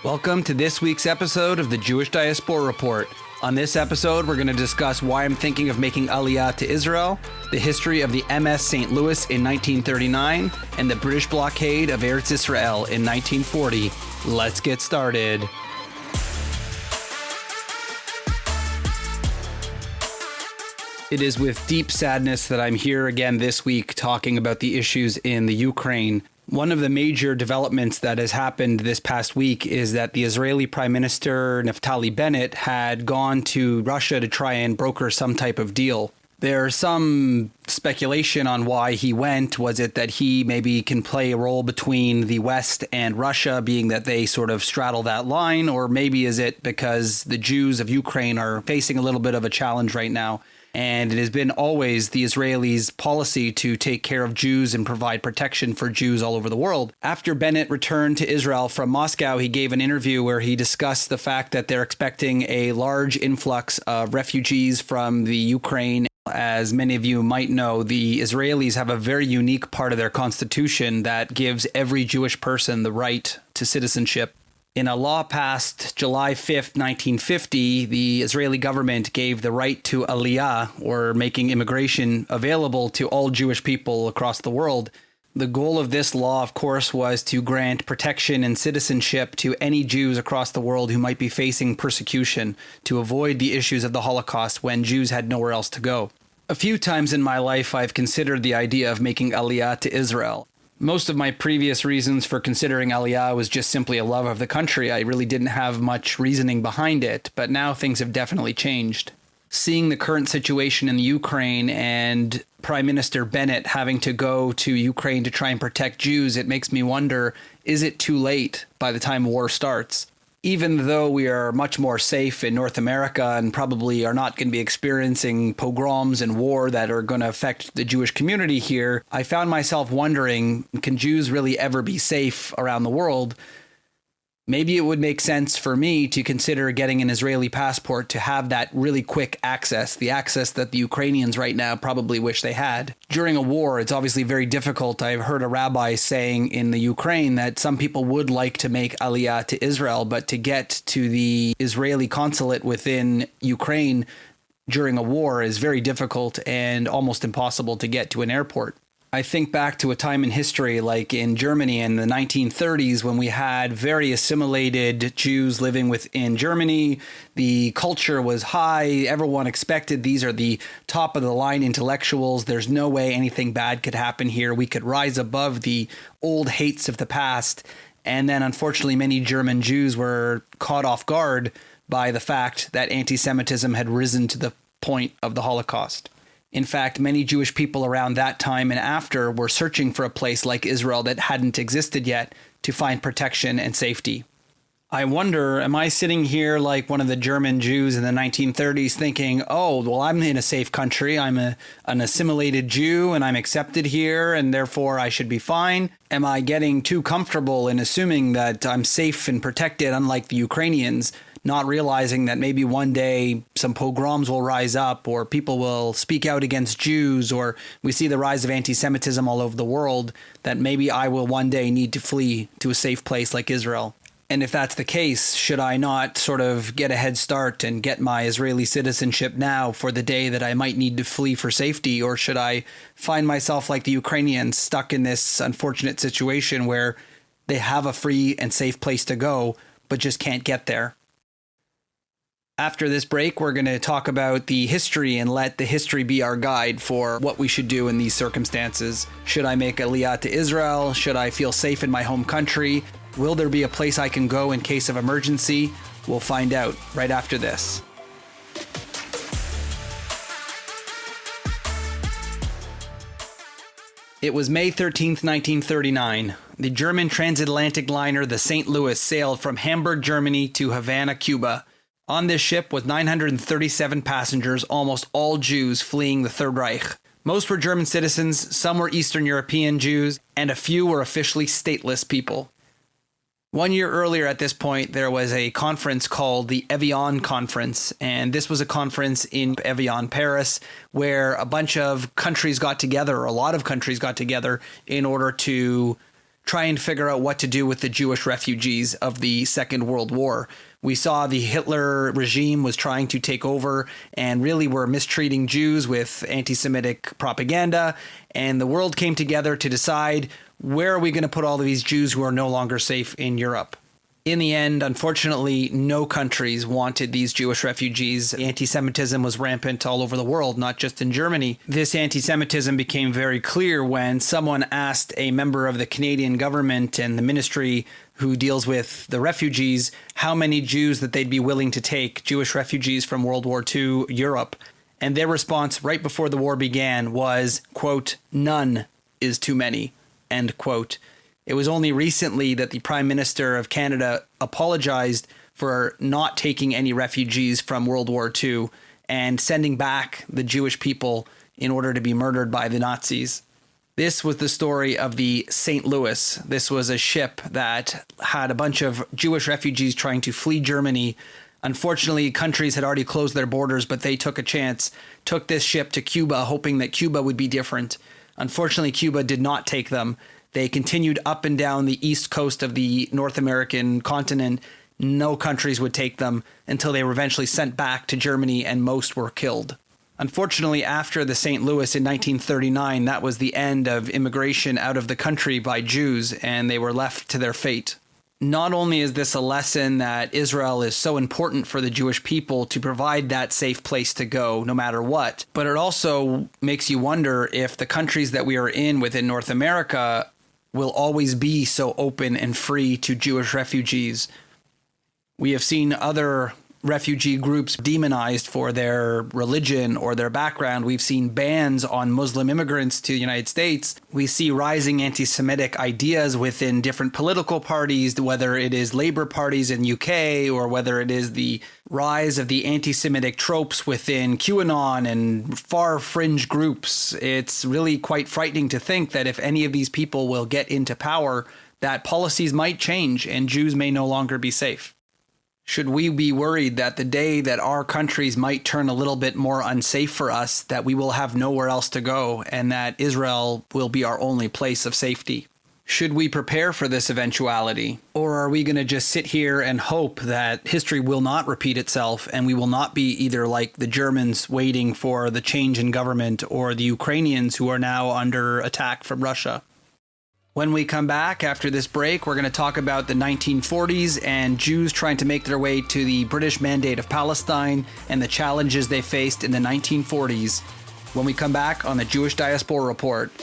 Welcome to this week's episode of the Jewish Diaspora Report. On this episode, we're going to discuss why I'm thinking of making Aliyah to Israel, the history of the MS St. Louis in 1939, and the British blockade of Eretz Israel in 1940. Let's get started. It is with deep sadness that I'm here again this week talking about the issues in the Ukraine. One of the major developments that has happened this past week is that the Israeli Prime Minister Naftali Bennett had gone to Russia to try and broker some type of deal. There's some speculation on why he went. Was it that he maybe can play a role between the West and Russia, being that they sort of straddle that line? Or maybe is it because the Jews of Ukraine are facing a little bit of a challenge right now? And it has been always the Israelis' policy to take care of Jews and provide protection for Jews all over the world. After Bennett returned to Israel from Moscow, he gave an interview where he discussed the fact that they're expecting a large influx of refugees from the Ukraine. As many of you might know, the Israelis have a very unique part of their constitution that gives every Jewish person the right to citizenship. In a law passed July 5th, 1950, the Israeli government gave the right to Aliyah, or making immigration available to all Jewish people across the world. The goal of this law, of course, was to grant protection and citizenship to any Jews across the world who might be facing persecution, to avoid the issues of the Holocaust when Jews had nowhere else to go. A few times in my life, I've considered the idea of making Aliyah to Israel. Most of my previous reasons for considering Aliyah was just simply a love of the country. I really didn't have much reasoning behind it, but now things have definitely changed. Seeing the current situation in the Ukraine and Prime Minister Bennett having to go to Ukraine to try and protect Jews, it makes me wonder, is it too late by the time war starts? Even though we are much more safe in North America and probably are not going to be experiencing pogroms and war that are going to affect the Jewish community here, I found myself wondering, can Jews really ever be safe around the world? Maybe it would make sense for me to consider getting an Israeli passport to have that really quick access, the access that the Ukrainians right now probably wish they had. During a war, it's obviously very difficult. I've heard a rabbi saying in the Ukraine that some people would like to make Aliyah to Israel, but to get to the Israeli consulate within Ukraine during a war is very difficult and almost impossible to get to an airport. I think back to a time in history like in Germany in the 1930s when we had very assimilated Jews living within Germany. The culture was high. Everyone expected these are the top of the line intellectuals. There's no way anything bad could happen here. We could rise above the old hates of the past. And then unfortunately, many German Jews were caught off guard by the fact that anti-Semitism had risen to the point of the Holocaust. In fact, many Jewish people around that time and after were searching for a place like Israel that hadn't existed yet to find protection and safety. I wonder, am I sitting here like one of the German Jews in the 1930s thinking, oh, well, I'm in a safe country. I'm an assimilated Jew and I'm accepted here and therefore I should be fine? Am I getting too comfortable in assuming that I'm safe and protected, unlike the Ukrainians, not realizing that maybe one day some pogroms will rise up or people will speak out against Jews or we see the rise of anti-Semitism all over the world, that maybe I will one day need to flee to a safe place like Israel? And if that's the case, should I not sort of get a head start and get my Israeli citizenship now for the day that I might need to flee for safety? Or should I find myself like the Ukrainians stuck in this unfortunate situation where they have a free and safe place to go, but just can't get there? After this break, we're going to talk about the history and let the history be our guide for what we should do in these circumstances. Should I make Aliyah to Israel? Should I feel safe in my home country? Will there be a place I can go in case of emergency? We'll find out right after this. It was May 13th, 1939. The German transatlantic liner, the St. Louis, sailed from Hamburg, Germany to Havana, Cuba. On this ship was 937 passengers, almost all Jews fleeing the Third Reich. Most were German citizens, some were Eastern European Jews, and a few were officially stateless people. 1 year earlier at this point, there was a conference called the Evian Conference, and this was a conference in Evian, Paris, where a bunch of countries got together, or a lot of countries got together, in order to try and figure out what to do with the Jewish refugees of the Second World War. We saw the Hitler regime was trying to take over and really were mistreating Jews with anti-Semitic propaganda. And the world came together to decide, where are we going to put all of these Jews who are no longer safe in Europe? In the end, unfortunately, no countries wanted these Jewish refugees. Anti-Semitism was rampant all over the world, not just in Germany. This anti-Semitism became very clear when someone asked a member of the Canadian government and the ministry who deals with the refugees how many Jews that they'd be willing to take, Jewish refugees from World War II Europe. And their response right before the war began was, quote, "None is too many," end quote. It was only recently that the Prime Minister of Canada apologized for not taking any refugees from World War II and sending back the Jewish people in order to be murdered by the Nazis. This was the story of the St. Louis. This was a ship that had a bunch of Jewish refugees trying to flee Germany. Unfortunately, countries had already closed their borders, but they took a chance, took this ship to Cuba, hoping that Cuba would be different. Unfortunately, Cuba did not take them. They continued up and down the east coast of the North American continent. No countries would take them until they were eventually sent back to Germany, and most were killed. Unfortunately, after the St. Louis in 1939, that was the end of immigration out of the country by Jews, and they were left to their fate. Not only is this a lesson that Israel is so important for the Jewish people to provide that safe place to go no matter what, but it also makes you wonder if the countries that we are in within North America will always be so open and free to Jewish refugees. We have seen other refugee groups demonized for their religion or their background. We've seen bans on Muslim immigrants to the United States. We see rising anti-Semitic ideas within different political parties, whether it is Labour parties in UK or whether it is the rise of the anti-Semitic tropes within QAnon and far fringe groups. It's really quite frightening to think that if any of these people will get into power, that policies might change and Jews may no longer be safe. Should we be worried that the day that our countries might turn a little bit more unsafe for us, that we will have nowhere else to go and that Israel will be our only place of safety? Should we prepare for this eventuality? Or are we going to just sit here and hope that history will not repeat itself and we will not be either like the Germans waiting for the change in government or the Ukrainians who are now under attack from Russia? When we come back after this break, we're going to talk about the 1940s and Jews trying to make their way to the British Mandate of Palestine and the challenges they faced in the 1940s. When we come back on the Jewish Diaspora Report.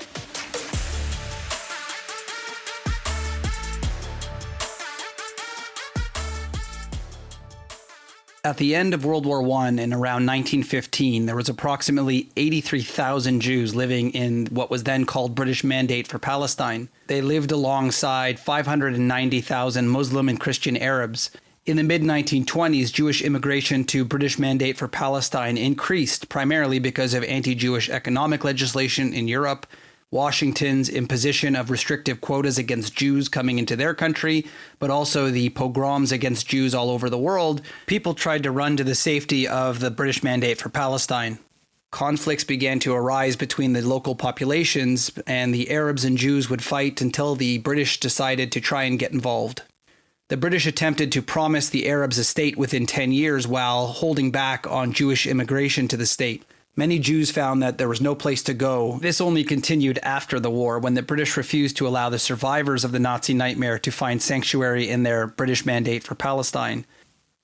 At the end of World War I in around 1915, there was approximately 83,000 Jews living in what was then called British Mandate for Palestine. They lived alongside 590,000 Muslim and Christian Arabs. In the mid-1920s, Jewish immigration to British Mandate for Palestine increased primarily because of anti-Jewish economic legislation in Europe, Washington's imposition of restrictive quotas against Jews coming into their country, but also the pogroms against Jews all over the world. People tried to run to the safety of the British Mandate for Palestine. Conflicts began to arise between the local populations, and the Arabs and Jews would fight until the British decided to try and get involved. The British attempted to promise the Arabs a state within 10 years while holding back on Jewish immigration to the state. Many Jews found that there was no place to go. This only continued after the war, when the British refused to allow the survivors of the Nazi nightmare to find sanctuary in their British Mandate for Palestine.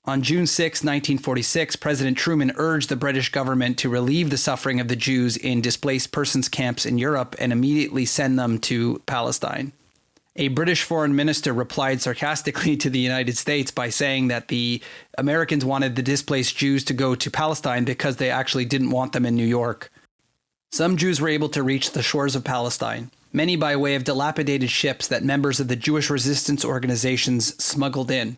On June 6, 1946, President Truman urged the British government to relieve the suffering of the Jews in displaced persons camps in Europe and immediately send them to Palestine. A British foreign minister replied sarcastically to the United States by saying that the Americans wanted the displaced Jews to go to Palestine because they actually didn't want them in New York. Some Jews were able to reach the shores of Palestine, many by way of dilapidated ships that members of the Jewish resistance organizations smuggled in.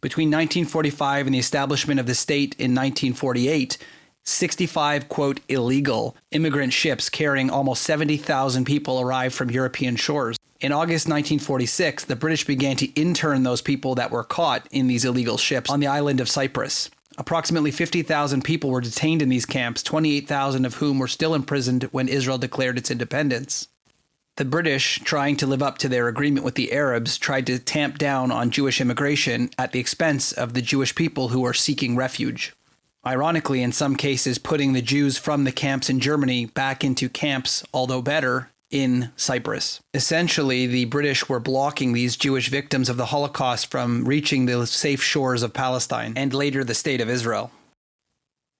Between 1945 and the establishment of the state in 1948, 65, quote, illegal immigrant ships carrying almost 70,000 people arrived from European shores. In August 1946, the British began to intern those people that were caught in these illegal ships on the island of Cyprus. Approximately 50,000 people were detained in these camps, 28,000 of whom were still imprisoned when Israel declared its independence. The British, trying to live up to their agreement with the Arabs, tried to tamp down on Jewish immigration at the expense of the Jewish people who are seeking refuge. Ironically, in some cases, putting the Jews from the camps in Germany back into camps, although better, in Cyprus. Essentially, the British were blocking these Jewish victims of the Holocaust from reaching the safe shores of Palestine and later the state of Israel.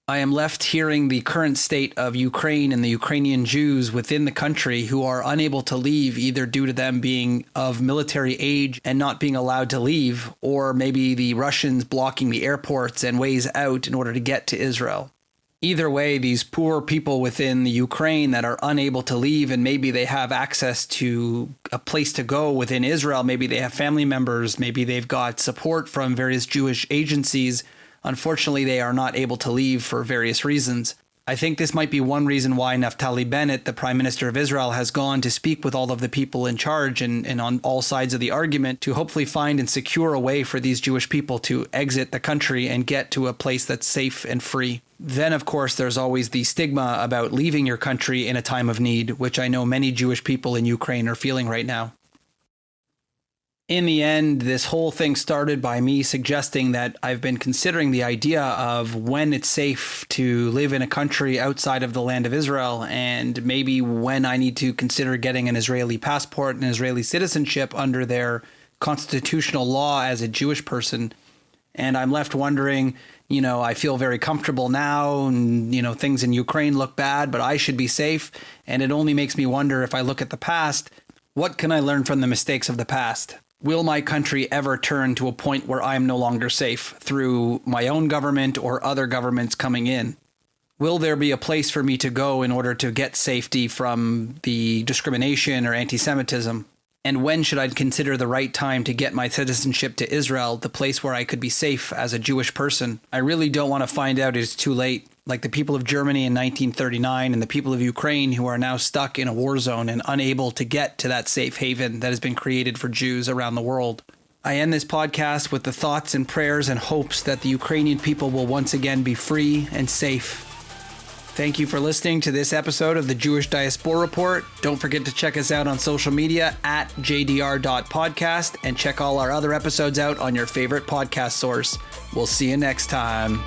I am left hearing the current state of Ukraine and the Ukrainian Jews within the country who are unable to leave, either due to them being of military age and not being allowed to leave, or maybe the Russians blocking the airports and ways out in order to get to Israel. Either way, these poor people within the Ukraine that are unable to leave, and maybe they have access to a place to go within Israel, maybe they have family members, maybe they've got support from various Jewish agencies. Unfortunately, they are not able to leave for various reasons. I think this might be one reason why Naftali Bennett, the Prime Minister of Israel, has gone to speak with all of the people in charge and on all sides of the argument to hopefully find and secure a way for these Jewish people to exit the country and get to a place that's safe and free. Then, of course, there's always the stigma about leaving your country in a time of need, which I know many Jewish people in Ukraine are feeling right now. In the end, this whole thing started by me suggesting that I've been considering the idea of when it's safe to live in a country outside of the land of Israel, and maybe when I need to consider getting an Israeli passport and Israeli citizenship under their constitutional law as a Jewish person. And I'm left wondering, I feel very comfortable now, and, things in Ukraine look bad, but I should be safe. And it only makes me wonder, if I look at the past, what can I learn from the mistakes of the past? Will my country ever turn to a point where I'm no longer safe through my own government or other governments coming in? Will there be a place for me to go in order to get safety from the discrimination or anti-Semitism? And when should I consider the right time to get my citizenship to Israel, the place where I could be safe as a Jewish person? I really don't want to find out it's too late, like the people of Germany in 1939 and the people of Ukraine who are now stuck in a war zone and unable to get to that safe haven that has been created for Jews around the world. I end this podcast with the thoughts and prayers and hopes that the Ukrainian people will once again be free and safe. Thank you for listening to this episode of the Jewish Diaspora Report. Don't forget to check us out on social media at jdr.podcast and check all our other episodes out on your favorite podcast source. We'll see you next time.